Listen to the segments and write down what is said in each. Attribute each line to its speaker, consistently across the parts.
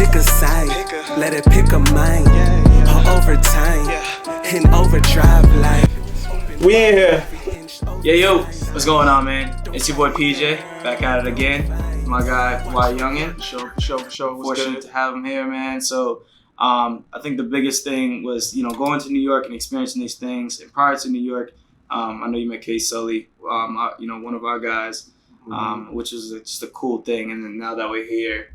Speaker 1: Pick a side, let it pick a mind. Or overtime, in overdrive like.
Speaker 2: We in here.
Speaker 3: Yo, what's going on, man? It's your boy PJ, back at it again. My guy, WhyYoungn.
Speaker 2: Show. What's
Speaker 3: Fortunate
Speaker 2: good?
Speaker 3: to have him here, man. So, I think the biggest thing was, going to New York and experiencing these things. And prior to New York, I know you met Ksully, one of our guys, which is just a cool thing. And then now that we're here,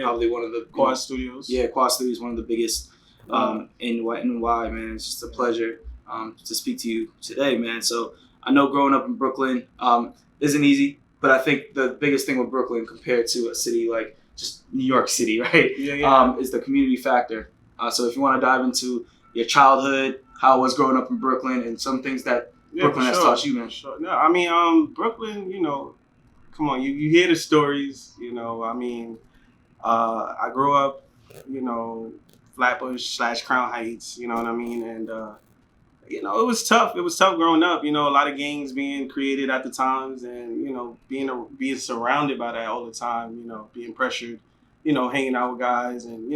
Speaker 3: probably one of the
Speaker 2: Quad Studios.
Speaker 3: Yeah, Quad Studios, one of the biggest in Y, man. It's just a pleasure to speak to you today, man. So I know growing up in Brooklyn isn't easy, but I think the biggest thing with Brooklyn compared to a city like just New York City, right? Is the community factor. So if you want to dive into your childhood, how it was growing up in Brooklyn, and some things that Brooklyn has taught you, man.
Speaker 2: Sure. No, I mean, Brooklyn, come on, you hear the stories, I grew up, Flatbush / Crown Heights, you know what I mean? And, it was tough. It was tough growing up, a lot of gangs being created at the times and, being surrounded by that all the time, being pressured, hanging out with guys and,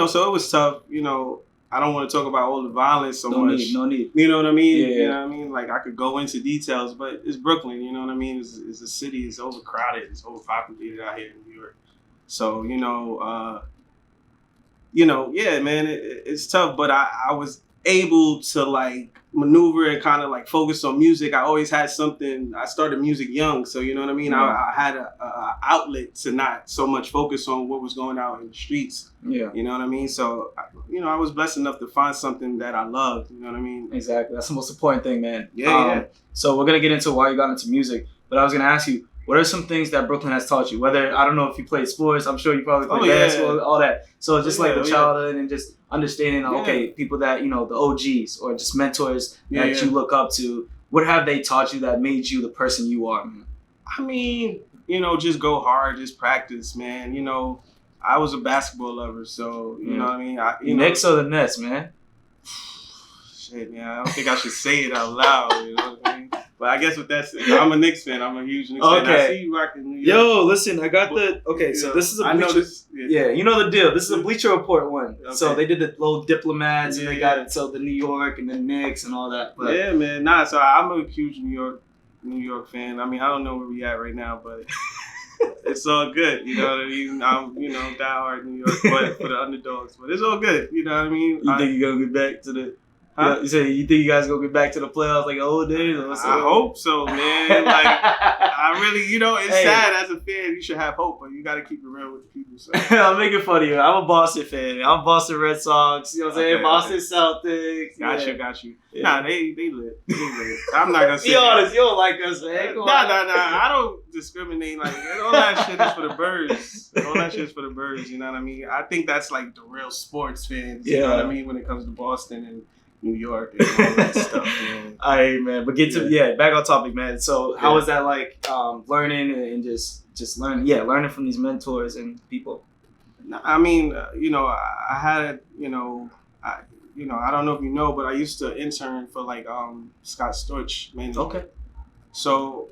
Speaker 2: so it was tough, I don't want to talk about all the violence so much.
Speaker 3: No need.
Speaker 2: You know what I mean?
Speaker 3: Yeah.
Speaker 2: You know what I mean? Like, I could go into details, but it's Brooklyn, you know what I mean? It's a city, it's overcrowded, it's overpopulated out here in New York. So, yeah, man, it's tough, but I was able to, like, maneuver and kind of, like, focus on music. I always had something. I started music young, so, you know what I mean? I had a outlet to not so much focus on what was going out in the streets.
Speaker 3: Yeah.
Speaker 2: You know what I mean? So, I was blessed enough to find something that I loved. You know what I mean?
Speaker 3: Exactly. That's the most important thing, man.
Speaker 2: Yeah.
Speaker 3: So we're going to get into why you got into music, but I was going to ask you, what are some things that Brooklyn has taught you? Whether, I don't know if you played sports, I'm sure you probably played basketball, all that. So just like the childhood and just understanding, okay, people that, the OGs or just mentors that you look up to, what have they taught you that made you the person you are, man?
Speaker 2: I mean, just go hard, just practice, man. I was a basketball lover, so, you know what I mean?
Speaker 3: Knicks or the Nets, man?
Speaker 2: Shit, man, I don't think I should say it out loud, you know what I mean? But I guess with that said, I'm a Knicks fan. I'm a huge Knicks fan. I see you rocking New York.
Speaker 3: Yo, listen, I got so this is a Bleacher.
Speaker 2: I know this.
Speaker 3: Yeah, you know the deal. This is a Bleacher Report one.
Speaker 2: Okay.
Speaker 3: So they did the little diplomats and they got it to the New York and the Knicks and all that. But
Speaker 2: yeah, man. Nah, so I'm a huge New York fan. I mean, I don't know where we at right now, but it's all good. You know what I mean? I'm, diehard New York, but for the underdogs. But it's all good. You know what I mean?
Speaker 3: You think you're gonna get back to the?
Speaker 2: Huh?
Speaker 3: You say you think you guys gonna get back to the playoffs like old days? Or
Speaker 2: I hope so, man. Like, I really, it's sad as a fan. You should have hope, but you got to keep it real with the people. So.
Speaker 3: I'm making fun of you. I'm a Boston fan. I'm Boston Red Sox. You know what I'm saying?
Speaker 2: Okay,
Speaker 3: Boston Celtics.
Speaker 2: Got you.
Speaker 3: Yeah.
Speaker 2: Nah, they lit. They lit. I'm not gonna say.
Speaker 3: Be honest, you don't like us, man.
Speaker 2: Nah. I don't discriminate. Like, all that shit is for the birds. All that shit is for the birds. You know what I mean? I think that's like the real sports fans. You know what I mean? When it comes to Boston and New York and all that stuff, man.
Speaker 3: All right, man. But back on topic, man. So how was that like learning and just learning? Yeah, learning from these mentors and people.
Speaker 2: I mean, I had, I don't know if you know, but I used to intern for like Scott Storch mainly.
Speaker 3: Okay.
Speaker 2: So,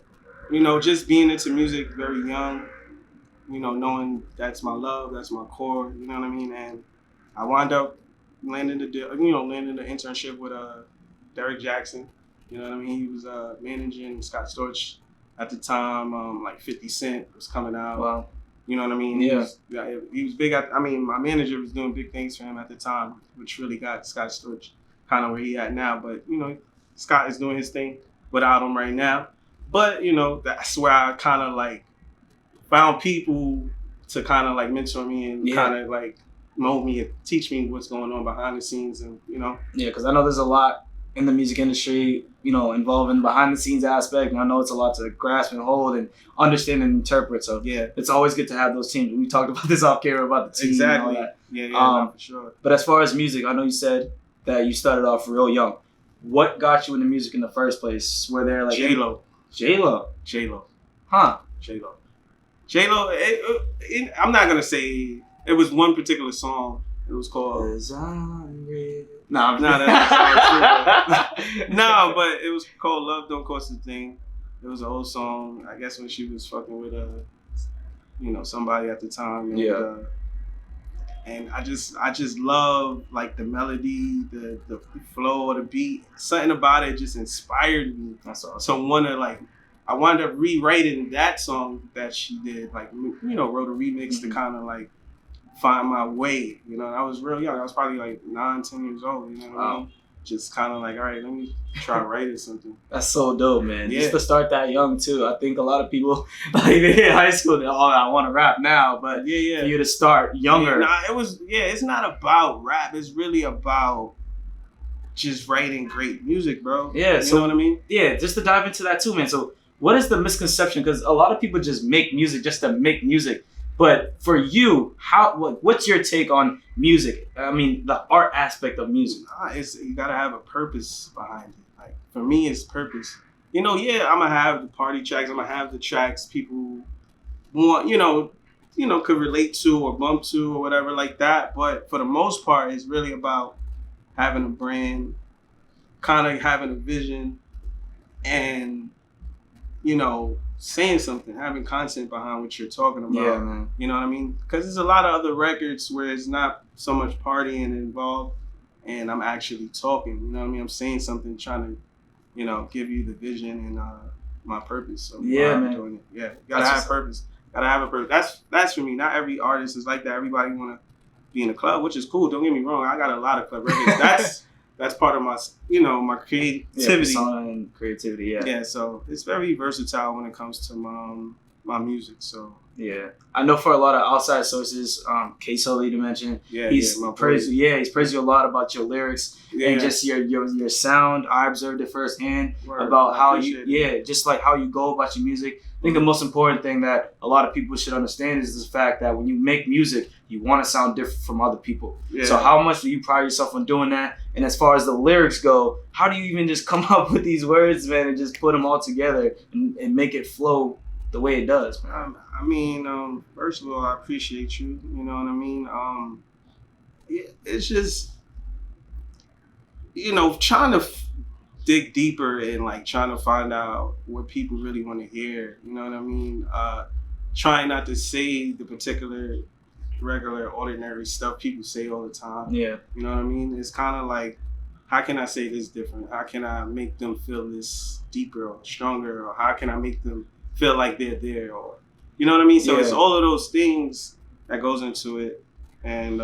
Speaker 2: just being into music very young, knowing that's my love, that's my core, you know what I mean? And I wound up landing the internship with Derek Jackson. You know what I mean? He was managing Scott Storch at the time. Like 50 Cent was coming out.
Speaker 3: Wow.
Speaker 2: You know what I mean?
Speaker 3: Yeah.
Speaker 2: He was big. My manager was doing big things for him at the time, which really got Scott Storch kind of where he at now. But, Scott is doing his thing without him right now. But, that's where I kind of like found people to kind of like mentor me and kind of like mold me and teach me what's going on behind the scenes and, Yeah,
Speaker 3: because I know there's a lot in the music industry, involving behind the scenes aspect. And I know it's a lot to grasp and hold and understand and interpret. So it's always good to have those teams. We talked about this off camera about the team
Speaker 2: exactly.
Speaker 3: and all that.
Speaker 2: Yeah, for sure.
Speaker 3: But as far as music, I know you said that you started off real young. What got you into music in the first place? Were there like
Speaker 2: J-Lo.
Speaker 3: Huh.
Speaker 2: J-Lo, I'm not going to say it was one particular song. It was called... No, but it was called Love Don't Cost a Thing. It was an old song, I guess when she was fucking with somebody at the time. And,
Speaker 3: Yeah.
Speaker 2: and I just love like the melody, the flow of the beat. Something about it just inspired me.
Speaker 3: That's awesome.
Speaker 2: So I wound up rewriting that song that she did, like wrote a remix to kind of like find my way. I was real young. I was probably like 9, 10 years old. You know what I mean? Just kind of like, all right, let me try writing something.
Speaker 3: That's so dope, man.
Speaker 2: Yeah.
Speaker 3: Just to start that young too. I think a lot of people like they hit high school, they're I want to rap now, but for you to start younger.
Speaker 2: It's not about rap. It's really about just writing great music, bro.
Speaker 3: Yeah,
Speaker 2: you know what I mean?
Speaker 3: Yeah, just to dive into that too, man. So what is the misconception? Because a lot of people just make music just to make music. But for you, what's your take on music? I mean, the art aspect of music.
Speaker 2: You gotta have a purpose behind it. Like for me, it's purpose. I'm gonna have the party tracks. I'm gonna have the tracks people want, could relate to or bump to or whatever like that. But for the most part, it's really about having a brand, kind of having a vision, and saying something, having content behind what you're talking about.
Speaker 3: Yeah, man.
Speaker 2: You know what I mean? Because there's a lot of other records where it's not so much partying involved, and I'm actually talking. You know what I mean? I'm saying something, trying to, give you the vision and my purpose. So
Speaker 3: man.
Speaker 2: Doing it. Yeah, you gotta have purpose. Gotta have a purpose. That's for me. Not every artist is like that. Everybody wanna be in a club, which is cool. Don't get me wrong. I got a lot of club records. That's part of my, my creativity.
Speaker 3: And creativity, yeah.
Speaker 2: Yeah, so it's very versatile when it comes to my music. So
Speaker 3: yeah, I know for a lot of outside sources, Ksully to mention. He's praised you a lot about your lyrics and just your sound. I observed it firsthand about how just like how you go about your music. I think the most important thing that a lot of people should understand is the fact that when you make music, you want to sound different from other people. Yeah. So how much do you pride yourself on doing that? And as far as the lyrics go, how do you even just come up with these words, man, and just put them all together and make it flow the way it does, man?
Speaker 2: I mean, first of all, I appreciate you. You know what I mean? It's just, trying to dig deeper and like trying to find out what people really want to hear. You know what I mean? Trying not to say the particular regular, ordinary stuff people say all the time.
Speaker 3: Yeah.
Speaker 2: You know what I mean? It's kind of like, how can I say this different? How can I make them feel this deeper or stronger? Or how can I make them feel like they're there? Or, you know what I mean? So it's all of those things that goes into it and,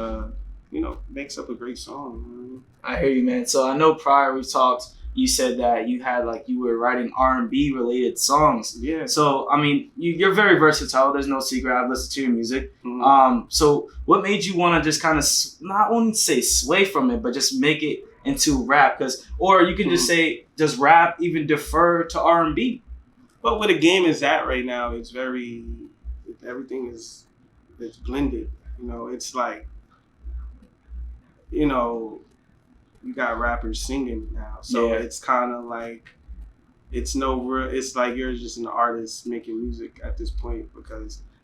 Speaker 2: makes up a great song. You know what I mean?
Speaker 3: I hear you, man. So I know prior we talked, you said that you were writing R&B related songs.
Speaker 2: Yeah.
Speaker 3: So, I mean, you're very versatile. There's no secret. I've listened to your music.
Speaker 2: Mm-hmm.
Speaker 3: So what made you want to just kind of not only say sway from it, but just make it into rap? Or you can just say, does rap even defer to R&B?
Speaker 2: But where the game is at right now, it's everything is blended. It's like, you got rappers singing now, so it's kind of like it's like you're just an artist making music at this point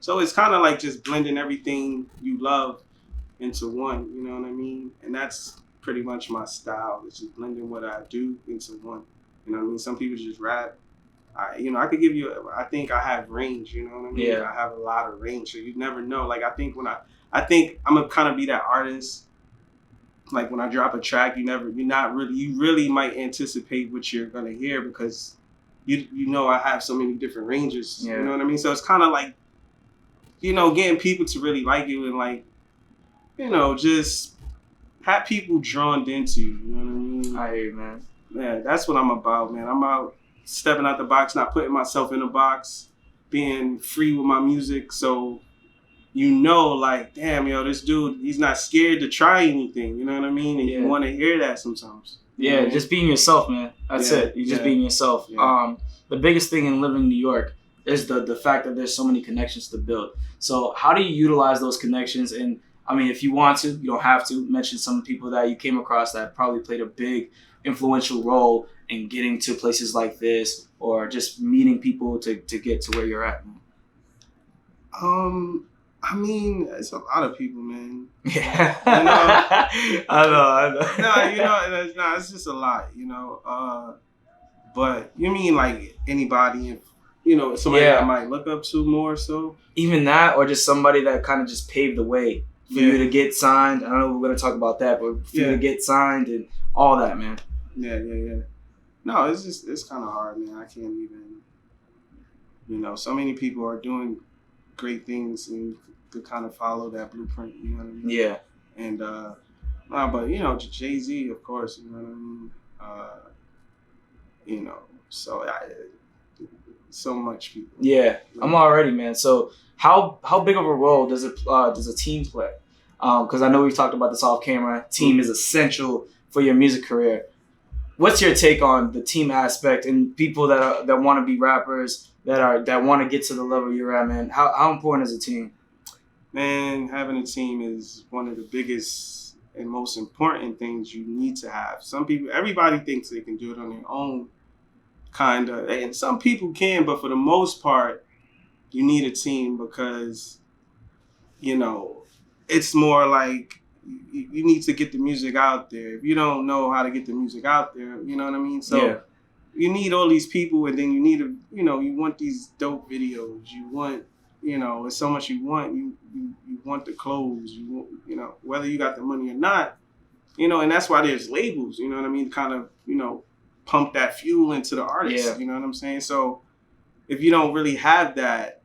Speaker 2: so it's kind of like just blending everything you love into one. You know what I mean? And that's pretty much my style. It's just blending what I do into one. You know what I mean? Some people just rap. I could give you. I think I have range. You know what I mean?
Speaker 3: Yeah.
Speaker 2: I have a lot of range, so you never know. Like I think I'm gonna kind of be that artist. Like when I drop a track, you really might anticipate what you're gonna hear because I have so many different ranges.
Speaker 3: Yeah.
Speaker 2: You know what I mean? So it's kind of like, getting people to really like you and like, just have people drawn into you. You know what I mean?
Speaker 3: I hear you, man.
Speaker 2: Yeah, that's what I'm about, man. I'm out stepping out the box, not putting myself in a box, being free with my music. So, like, damn, this dude, he's not scared to try anything. You know what I mean? And you want to hear that sometimes.
Speaker 3: Yeah, just being yourself, man. That's it. You're just being yourself.
Speaker 2: Yeah.
Speaker 3: The biggest thing in living in New York is the fact that there's so many connections to build. So how do you utilize those connections? And I mean, if you want to, you don't have to mention some people that you came across that probably played a big influential role in getting to places like this or just meeting people to get to where you're at, man.
Speaker 2: I mean, it's a lot of people, man.
Speaker 3: Yeah. I know.
Speaker 2: No, it's just a lot, But you mean like anybody somebody that I might look up to more so.
Speaker 3: Even that, or just somebody that kind of just paved the way for you to get signed. I don't know if we're going to talk about that, but for you to get signed and all that, man.
Speaker 2: Yeah. No, it's kind of hard, man. I can't even, so many people are doing great things and you could kind of follow that blueprint, you know what I mean?
Speaker 3: Yeah.
Speaker 2: And, but, Jay-Z, of course, you know what I mean? So so much people.
Speaker 3: Yeah, I'm already, man. So how big of a role does a team play? Because I know we've talked about this off camera. Team is essential for your music career. What's your take on the team aspect and people that want to be rappers that want to get to the level you're at, man? How important is a team?
Speaker 2: Man, having a team is one of the biggest and most important things you need to have. Everybody thinks they can do it on their own, kind of. And some people can, but for the most part, you need a team because, it's more like you need to get the music out there. If you don't know how to get the music out there, you know what I mean? So you need all these people, and then you need you want these dope videos. You want, it's so much you want. You want the clothes. You want, whether you got the money or not, and that's why there's labels, you know what I mean? Kind of, pump that fuel into the artist, you know what I'm saying? So if you don't really have that,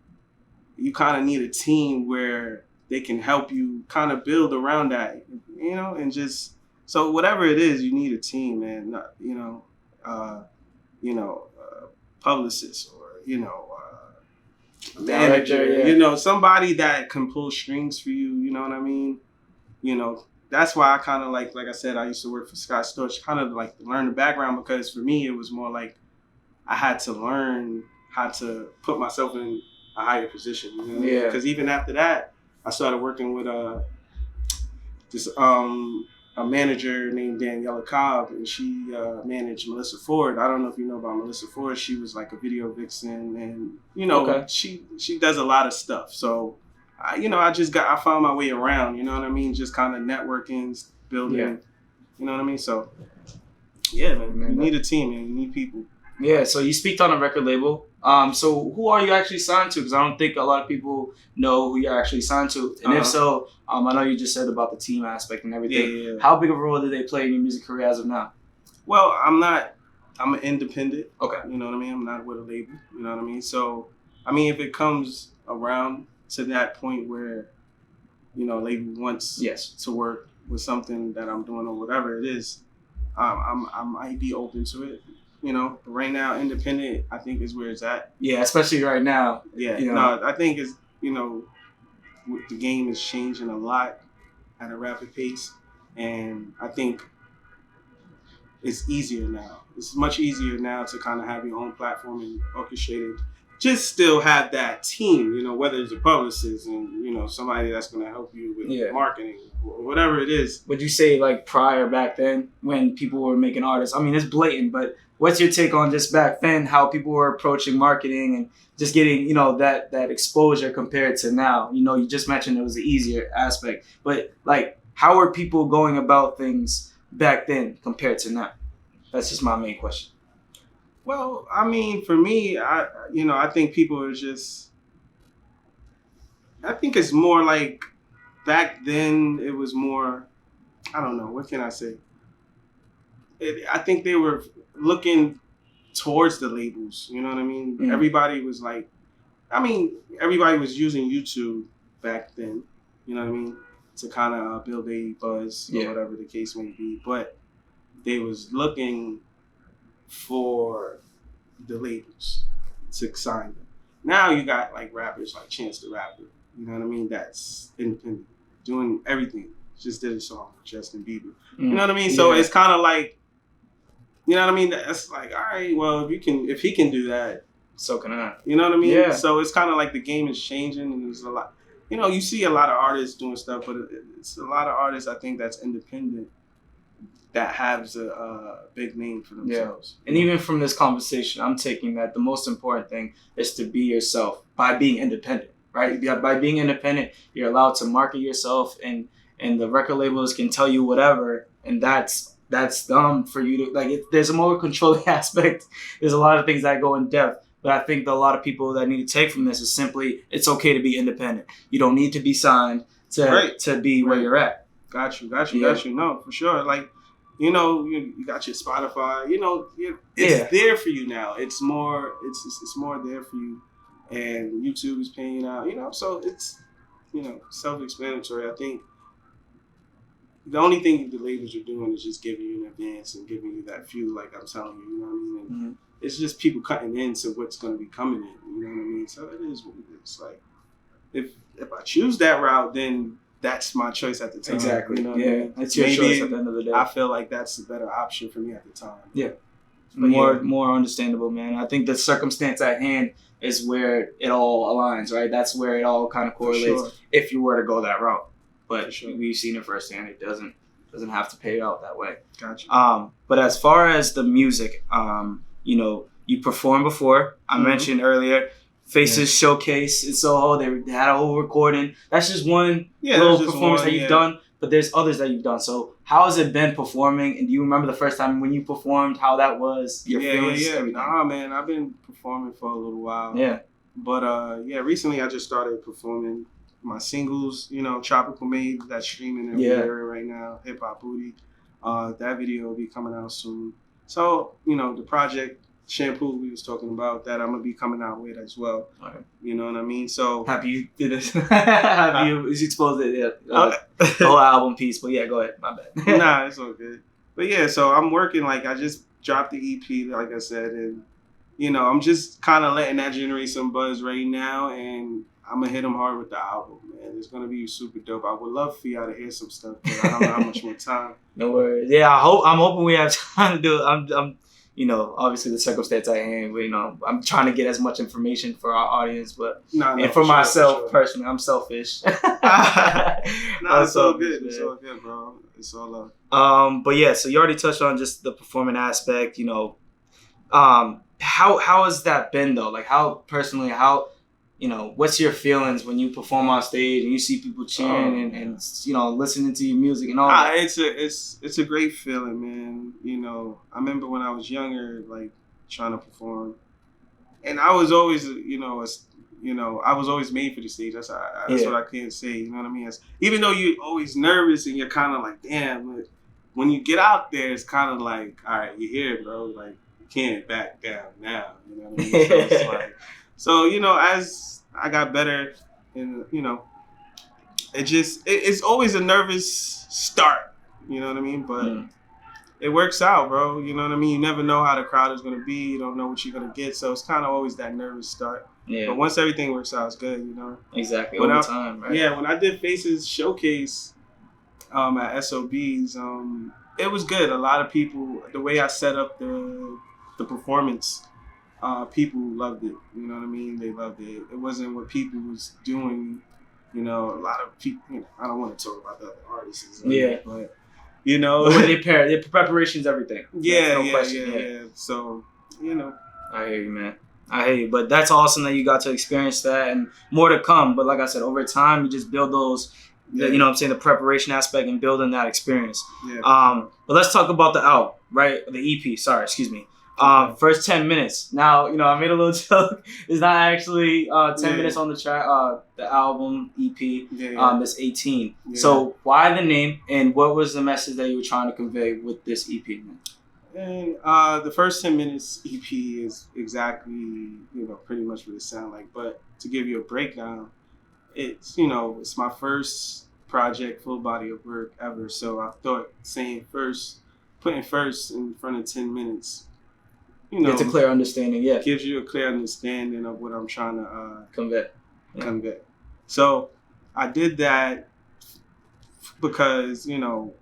Speaker 2: you kind of need a team where they can help you kind of build around that, and just, so whatever it is, you need a team, man, publicist or, manager, somebody that can pull strings for you, you know what I mean? That's why I kind of like I said, I used to work for Scott Storch, kind of like learn the background, because for me, it was more like I had to learn how to put myself in a higher position, Because even after that, I started working with a manager named Daniela Cobb, and she managed Melissa Ford. I don't know if you know about Melissa Ford. She was like a video vixen, and she does a lot of stuff. So I found my way around, you know what I mean? Just kind of networking, building, you know what I mean? So, yeah, man, you need a team, man. You need people.
Speaker 3: Yeah, so you speak on a record label. So who are you actually signed to? Because I don't think a lot of people know who you're actually signed to. And if so, I know you just said about the team aspect and everything.
Speaker 2: Yeah.
Speaker 3: How big of a role do they play in your music career as of now?
Speaker 2: Well, I'm an independent.
Speaker 3: Okay.
Speaker 2: You know what I mean? I'm not with a label. You know what I mean? So, I mean, if it comes around to that point where, label wants to work with something that I'm doing or whatever it is, I might be open to it. But right now, independent, I think, is where it's at.
Speaker 3: Yeah, especially right now.
Speaker 2: Yeah. No, I think it's, the game is changing a lot at a rapid pace. And I think it's easier now. It's much easier now to kind of have your own platform and orchestrate it. Just still have that team, whether it's a publicist and, somebody that's going to help you with marketing or whatever it is.
Speaker 3: Would you say like prior back then when people were making artists? I mean, it's blatant, but what's your take on just back then, how people were approaching marketing and just getting, that exposure compared to now? You just mentioned it was an easier aspect, but like, how are people going about things back then compared to now? That's just my main question.
Speaker 2: Well, I mean, for me, I think people are just, I think it's more like back then it was more, I don't know, what can I say? I think they were looking towards the labels, you know what I mean? Mm. Everybody was like, everybody was using YouTube back then, you know what I mean? To kind of build a buzz or whatever the case may be. But they was looking for the labels to sign them. Now you got like rappers like Chance the Rapper, you know what I mean? That's independent, doing everything. Just did a song with Justin Bieber. You know what I mean? So it's kind of like, you know what I mean? That's like, all right, well, if he can do that,
Speaker 3: so can I.
Speaker 2: You know what I mean?
Speaker 3: Yeah.
Speaker 2: So it's kind of like the game is changing, and there's a lot. You see a lot of artists doing stuff, but it's a lot of artists, I think, that's independent that has a big name for themselves.
Speaker 3: Yeah. And even from this conversation, I'm taking that the most important thing is to be yourself by being independent, right? By being independent, you're allowed to market yourself, and the record labels can tell you whatever, and that's dumb for you to, like, there's a more controlling aspect. There's a lot of things that go in depth. But I think that a lot of people that need to take from this is simply it's okay to be independent. You don't need to be signed to be where you're at.
Speaker 2: Got you. No, for sure. Like, you know, you got your Spotify. You know, it's there for you now. It's more. It's more there for you, and YouTube is paying out. You know, so it's self-explanatory. I think the only thing the labels are doing is just giving you an advance and giving you that fuel, like I'm telling you. You know what I mean? And it's just people cutting into what's going to be coming in. You know what I mean? So it is what it is. Like, if I choose that route, then that's my choice at the time.
Speaker 3: Exactly.
Speaker 2: You know what I mean?
Speaker 3: It's your choice at the end of the day.
Speaker 2: I feel like that's a better option for me at the time.
Speaker 3: Yeah. More understandable, man. I think the circumstance at hand is where it all aligns, right? That's where it all kind of correlates if you were to go that route. But we've seen it firsthand. It doesn't have to pay out that way.
Speaker 2: Gotcha.
Speaker 3: But as far as the music, you know, you performed before. I mentioned earlier, Faces Showcase in Soho. They had a whole recording. That's just one little performance that you've done. But there's others that you've done. So how has it been performing? And do you remember the first time when you performed, how that was? Your feelings? Everything?
Speaker 2: Nah, man. I've been performing for a little while.
Speaker 3: Yeah.
Speaker 2: But recently I just started performing my singles, you know, Tropical Made, that's streaming every area right now, Hip Hop Booty. That video will be coming out soon. So, you know, the project Shampoo we was talking about, that I'm going to be coming out with as well.
Speaker 3: Okay.
Speaker 2: You know what I mean? So
Speaker 3: have you did this? Have you exposed it? The whole album piece, but yeah, go ahead. My bad.
Speaker 2: Nah, it's all good. But yeah, so I'm working, like I just dropped the EP, like I said, and you know, I'm just kind of letting that generate some buzz right now, and I'm gonna hit them hard with the album, man. It's gonna be super dope. I would love for y'all to hear some stuff, but I don't know how much more time.
Speaker 3: No worries. Yeah, I'm hoping we have time to do it. I'm you know, obviously the circumstance I am, you know, I'm trying to get as much information for our audience, but and for myself personally, I'm selfish.
Speaker 2: It's all good. It's all good, bro. It's all love.
Speaker 3: But yeah, so you already touched on just the performing aspect, you know. How has that been though? Like how personally, you know, what's your feelings when you perform on stage and you see people cheering and you know, listening to your music and all that?
Speaker 2: It's a great feeling, man. You know, I remember when I was younger, like trying to perform, and I was always, I was always made for the stage. That's what I can't say. You know what I mean? Even though you're always nervous and you're kind of like, damn. But when you get out there, it's kind of like, all right, you're here, bro. Like you can't back down now. You know what I mean? So it's like. So, you know, as I got better, and, you know, it's always a nervous start, you know what I mean? But it works out, bro. You know what I mean? You never know how the crowd is going to be. You don't know what you're going to get. So it's kind of always that nervous start. Yeah. But once everything works out, it's good, you know?
Speaker 3: Exactly. Over time, right?
Speaker 2: Yeah, when I did Faces Showcase at SOBs, it was good. A lot of people, the way I set up the performance, people loved it. You know what I mean? They loved it. It wasn't what people was doing. You know, a lot of people. You know, I don't want to talk about the other artists. But you know,
Speaker 3: their preparation's everything.
Speaker 2: Yeah. So you know,
Speaker 3: I hear you, man. I hear you. But that's awesome that you got to experience that, and more to come. But like I said, over time, you just build those. You know what I'm saying? The preparation aspect and building that experience. Yeah. But let's talk about the album, right? The EP. Sorry, excuse me. First 10 minutes. Now, you know, I made a little joke. It's not actually 10 minutes on the track, the album EP. That's 18. Yeah. So why the name, and what was the message that you were trying to convey with this EP?
Speaker 2: And the first 10 minutes EP is exactly, you know, pretty much what it sounds like. But to give you a breakdown, it's, you know, it's my first project, full body of work ever. So I thought putting first in front of 10 minutes, you know,
Speaker 3: it's a clear understanding,
Speaker 2: gives you a clear understanding of what I'm trying to
Speaker 3: convey.
Speaker 2: So I did that because, you know,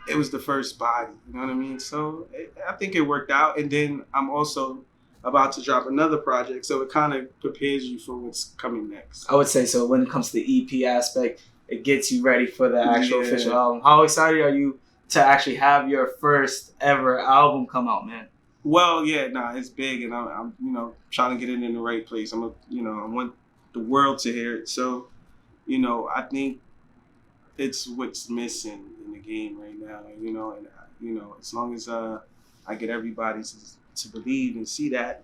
Speaker 2: it was the first body, you know what I mean? So I think it worked out. And then I'm also about to drop another project, so it kind of prepares you for what's coming next.
Speaker 3: I would say so. When it comes to the EP aspect, it gets you ready for the actual official album. How excited are you to actually have your first ever album come out, man?
Speaker 2: Well, it's big, and I'm you know, trying to get it in the right place. I want the world to hear it. So, you know, I think it's what's missing in the game right now. You know, as long as I get everybody to believe and see that,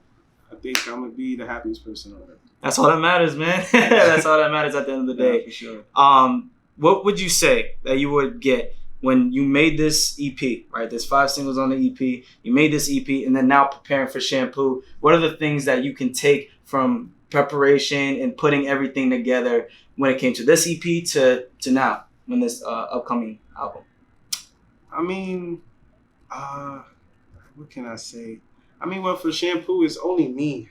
Speaker 2: I think I'm gonna be the happiest person on earth.
Speaker 3: That's all that matters, man. That's all that matters at the end of the day.
Speaker 2: Yeah, for sure.
Speaker 3: What would you say that you would get when you made this EP, right? There's 5 singles on the EP. You made this EP, and then now preparing for Shampoo. What are the things that you can take from preparation and putting everything together when it came to this EP to now, when this upcoming album?
Speaker 2: I mean, what can I say? I mean, well, for Shampoo, it's only me.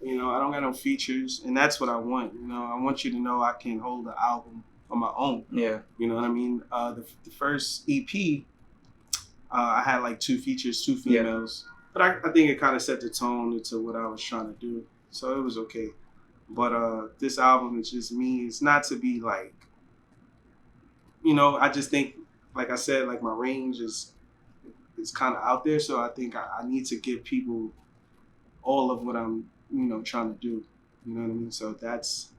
Speaker 2: You know, I don't got no features, and that's what I want. You know, I want you to know I can hold the album on my own.
Speaker 3: Yeah.
Speaker 2: You know what I mean? The first EP, I had like 2 features, 2 females. Yeah. But I think it kind of set the tone into what I was trying to do. So it was okay. But this album is just me. It's not to be like, you know, I just think, like I said, like my range is kind of out there. So I think I need to give people all of what I'm, you know, trying to do. You know what I mean? So that's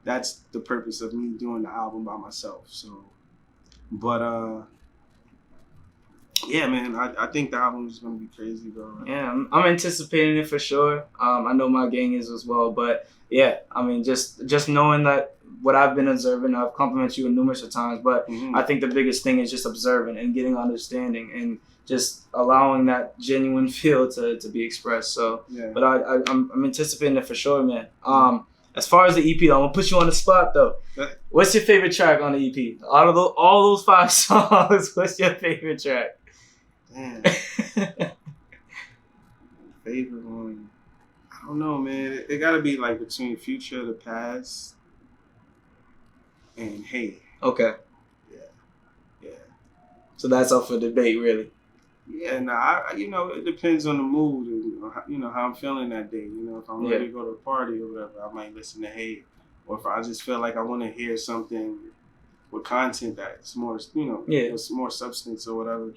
Speaker 2: the purpose of me doing the album by myself. So, but yeah, man, I think the album is gonna be crazy, bro.
Speaker 3: Yeah, I'm anticipating it for sure. I know my gang is as well, but yeah, I mean, just knowing that what I've been observing, I've complimented you numerous of times, but I think the biggest thing is just observing and getting understanding and just allowing that genuine feel to be expressed. So, yeah. But I'm anticipating it for sure, man. As far as the EP, though, I'm gonna put you on the spot though. What's your favorite track on the EP? Out of all those 5 songs, what's your favorite track?
Speaker 2: Damn. Favorite one? I don't know, man. It gotta be like between Future, The Past, and Hey.
Speaker 3: Okay.
Speaker 2: Yeah.
Speaker 3: So that's up for debate, really.
Speaker 2: Yeah, you know, it depends on the mood and you know how I'm feeling that day. You know, if I'm ready to go to a party or whatever, I might listen to Hey. Or if I just feel like I want to hear something with content that's more, you know, with more substance or whatever,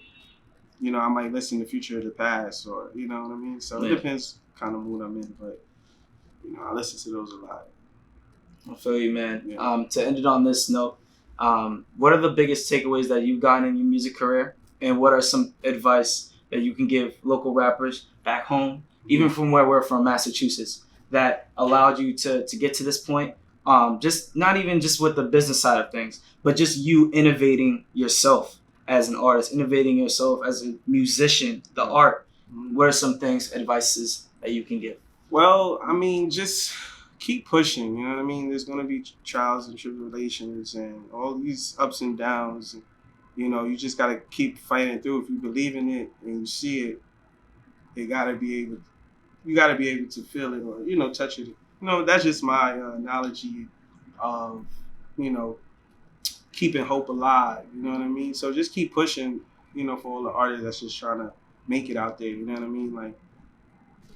Speaker 2: you know, I might listen to Future of the Past or, you know what I mean? So it depends kind of mood I'm in, but, you know, I listen to those a lot.
Speaker 3: I feel you, man. Yeah. To end it on this note, what are the biggest takeaways that you've gotten in your music career? And what are some advice that you can give local rappers back home, even from where we're from, Massachusetts, that allowed you to get to this point? Just not even just with the business side of things, but just you innovating yourself as an artist, innovating yourself as a musician, the art. What are some advices that you can give?
Speaker 2: Well, I mean, just keep pushing, you know what I mean? There's going to be trials and tribulations and all these ups and downs. You know, you just got to keep fighting through. If you believe in it and you see it, you got to be able to feel it or, you know, touch it. You know, that's just my analogy of, you know, keeping hope alive. You know what I mean? So just keep pushing, you know, for all the artists that's just trying to make it out there. You know what I mean? Like,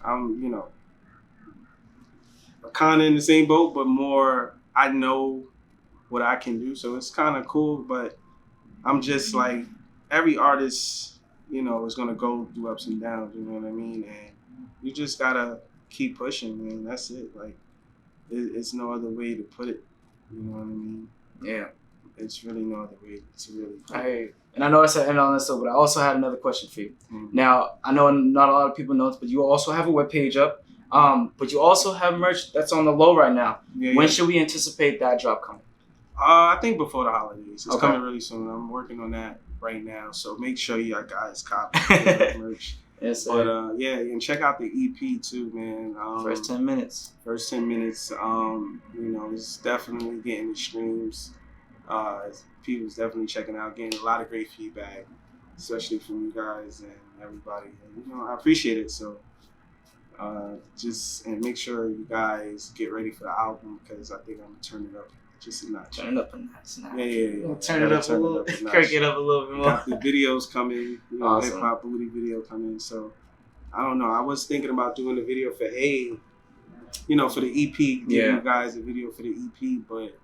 Speaker 2: I'm, you know, kind of in the same boat, but more, I know what I can do. So it's kind of cool, but I'm just like, every artist, you know, is going to go through ups and downs, you know what I mean? And you just got to keep pushing, man. That's it. Like, it's no other way to put it. You know what I mean?
Speaker 3: Yeah.
Speaker 2: It's really no other way to really put it.
Speaker 3: I hear you. And I know I said end on this, but I also had another question for you. Now, I know not a lot of people know this, but you also have a webpage up. But you also have merch that's on the low right now. When should we anticipate that drop coming?
Speaker 2: I think before the holidays. It's coming really soon. I'm working on that right now. So make sure you guys copy the merch.
Speaker 3: Yes, sir.
Speaker 2: But and check out the EP too, man.
Speaker 3: First 10 minutes.
Speaker 2: First 10 minutes. You know, it's definitely getting the streams. People's definitely checking out, getting a lot of great feedback, especially from you guys and everybody. And, you know, I appreciate it. So and make sure you guys get ready for the album because I think I'm gonna turn it up just a notch.
Speaker 3: Turn it up a notch now.
Speaker 2: Yeah.
Speaker 3: Turn it up a little. Crank it up a little bit more.
Speaker 2: Got the videos coming, you know,
Speaker 3: awesome.
Speaker 2: Hip Hop Booty video coming. So I don't know. I was thinking about doing a video for Hey, you know, for the EP. Giving you guys a video for the EP, but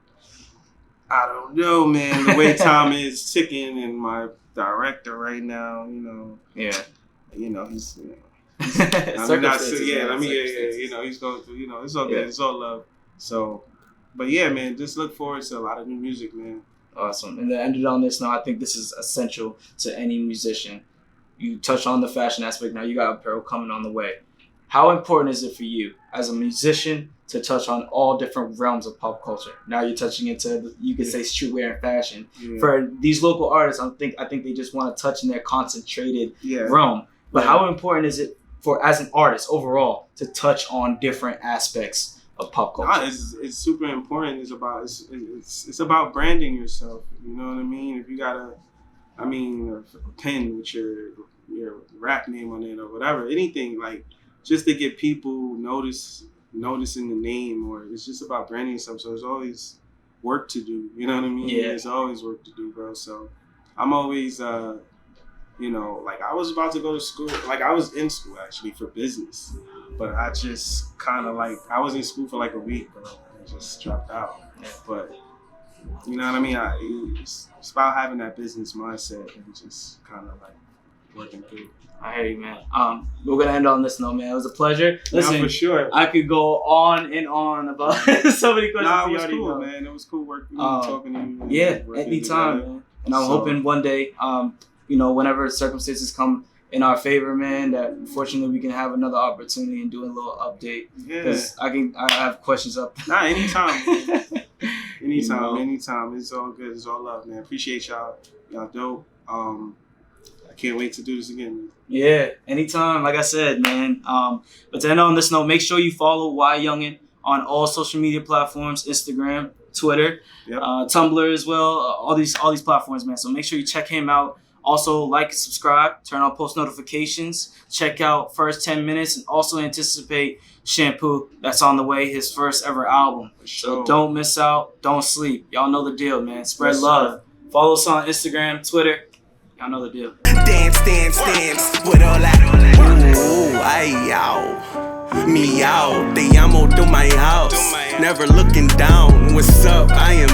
Speaker 2: I don't know, man. The way time is ticking, and my director right now, you know. Yeah. You know, he's. You know, you know, he's going through, you know, it's all good. It's all love. So, but yeah, man, just look forward to a lot of new music, man.
Speaker 3: Awesome. And to end it on this note, I think this is essential to any musician. You touched on the fashion aspect. Now you got apparel coming on the way. how important is it for you as a musician to touch on all different realms of pop culture? Now you're touching into, you could say, streetwear and fashion.
Speaker 2: Yeah.
Speaker 3: For these local artists, I think they just want to touch in their concentrated
Speaker 2: Yeah.
Speaker 3: realm. But how important is it for, as an artist overall, to touch on different aspects of pop culture?
Speaker 2: It's super important. It's about branding yourself. You know what I mean? If you got a pen with your rap name on it or whatever, anything, like, just to get people noticing the name, or it's just about branding yourself. So there's always work to do. You know what I mean?
Speaker 3: Yeah.
Speaker 2: There's always work to do, bro. So I'm always like, I was about to go to school. Like, I was in school actually for business, but I just kind of, like, I was in school for like a week, bro, and just dropped out. But you know what I mean? It's about having that business mindset and just kind of like working through.
Speaker 3: I hear you, man. We're gonna end on this note, man. It was a pleasure. Listen,
Speaker 2: nah, for sure.
Speaker 3: I could go on and on about so many questions.
Speaker 2: Nah, it was cool, man. It was cool working, talking to you.
Speaker 3: Yeah, anytime, man. And I'm hoping one day, whenever circumstances come in our favor, man, that fortunately we can have another opportunity and do a little update.
Speaker 2: Yeah.
Speaker 3: Because I have questions up.
Speaker 2: Nah, anytime.
Speaker 3: Man.
Speaker 2: Anytime. It's all good. It's all love, man. Appreciate y'all. Y'all dope. I can't wait to do this again, man.
Speaker 3: Yeah, anytime. Like I said, man. But to end on this note, make sure you follow WhyYoungn on all social media platforms: Instagram, Twitter,
Speaker 2: Yep.
Speaker 3: Tumblr as well. All these platforms, man. So make sure you check him out. Also, like and subscribe. Turn on post notifications. Check out First 10 Minutes, and also anticipate Shampoo. That's on the way. His first ever album.
Speaker 2: Sure.
Speaker 3: So don't miss out. Don't sleep. Y'all know the deal, man. Spread
Speaker 2: Yes,
Speaker 3: love.
Speaker 2: sir.
Speaker 3: Follow us on Instagram, Twitter. Y'all know the deal.
Speaker 1: Dance with all that. Ooh, ay, yow. Me out. Te llamo to my house. Never looking down. What's up? I am